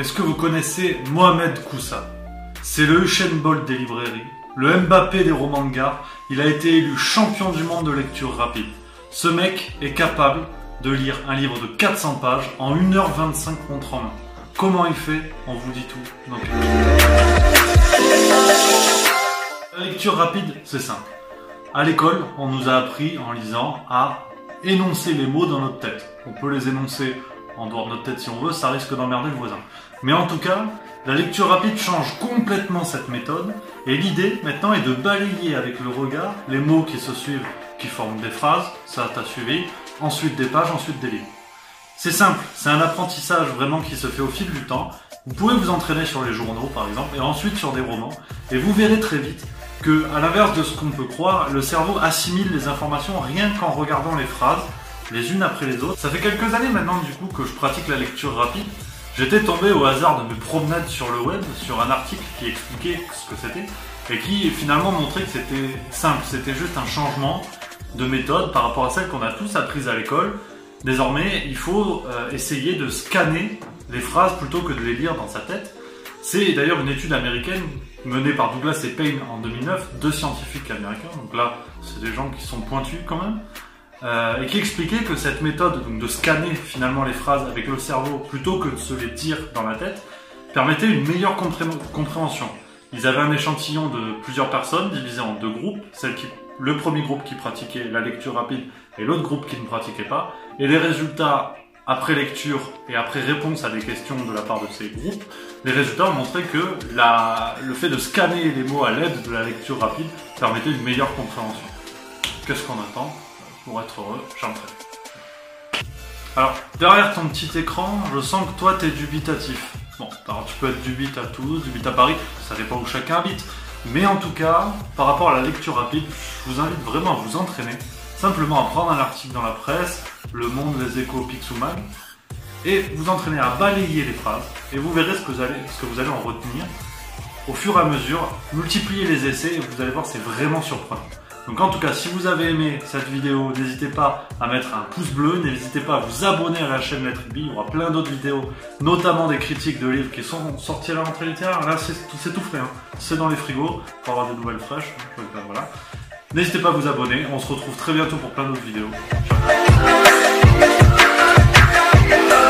Est-ce que vous connaissez Mohamed Koussa? C'est le Usain Bolt des librairies, le Mbappé des romans de gare. Il a été élu champion du monde de lecture rapide. Ce mec est capable de lire un livre de 400 pages en 1h25 montre en main. Comment il fait? On vous dit tout dans quelques minutes. La lecture rapide, c'est simple. À l'école, on nous a appris en lisant à énoncer les mots dans notre tête. On peut les énoncer en dehors de notre tête si on veut, ça risque d'emmerder le voisin. Mais en tout cas, la lecture rapide change complètement cette méthode, et l'idée maintenant est de balayer avec le regard les mots qui se suivent, qui forment des phrases, ça t'as suivi, ensuite des pages, ensuite des lignes. C'est simple, c'est un apprentissage vraiment qui se fait au fil du temps. Vous pouvez vous entraîner sur les journaux par exemple, et ensuite sur des romans, et vous verrez très vite que, à l'inverse de ce qu'on peut croire, le cerveau assimile les informations rien qu'en regardant les phrases, les unes après les autres. Ça fait quelques années maintenant du coup que je pratique la lecture rapide. J'étais tombé au hasard de mes promenades sur le web, sur un article qui expliquait ce que c'était, et qui finalement montrait que c'était simple, c'était juste un changement de méthode par rapport à celle qu'on a tous apprises à l'école. Désormais, il faut essayer de scanner les phrases plutôt que de les lire dans sa tête. C'est d'ailleurs une étude américaine menée par Douglas et Payne en 2009, deux scientifiques américains, donc là c'est des gens qui sont pointus quand même, et qui expliquaient que cette méthode donc, de scanner finalement les phrases avec le cerveau plutôt que de se les dire dans la tête permettait une meilleure compréhension. Ils avaient un échantillon de plusieurs personnes divisé en deux groupes, le premier groupe qui pratiquait la lecture rapide et l'autre groupe qui ne pratiquait pas, et les résultats après lecture et après réponse à des questions de la part de ces groupes, les résultats ont montré que le fait de scanner les mots à l'aide de la lecture rapide permettait une meilleure compréhension. Qu'est-ce qu'on attend? Pour être heureux, j'entraîne. Alors, derrière ton petit écran, je sens que toi t'es dubitatif. Bon, alors tu peux être dubite à Toulouse, dubite à Paris, ça dépend où chacun habite. Mais en tout cas, par rapport à la lecture rapide, je vous invite vraiment à vous entraîner. Simplement à prendre un article dans la presse, Le Monde, Les Échos, Picsou-Mag, et vous entraîner à balayer les phrases, et vous verrez ce que vous allez en retenir. Au fur et à mesure, multipliez les essais, et vous allez voir, c'est vraiment surprenant. Donc en tout cas, si vous avez aimé cette vidéo, n'hésitez pas à mettre un pouce bleu, n'hésitez pas à vous abonner à la chaîne Lettre B, il y aura plein d'autres vidéos, notamment des critiques de livres qui sont sortis à la rentrée littéraire. Là, c'est tout frais, hein. C'est dans les frigos, pour avoir des nouvelles fraîches, donc voilà. N'hésitez pas à vous abonner, on se retrouve très bientôt pour plein d'autres vidéos. Ciao.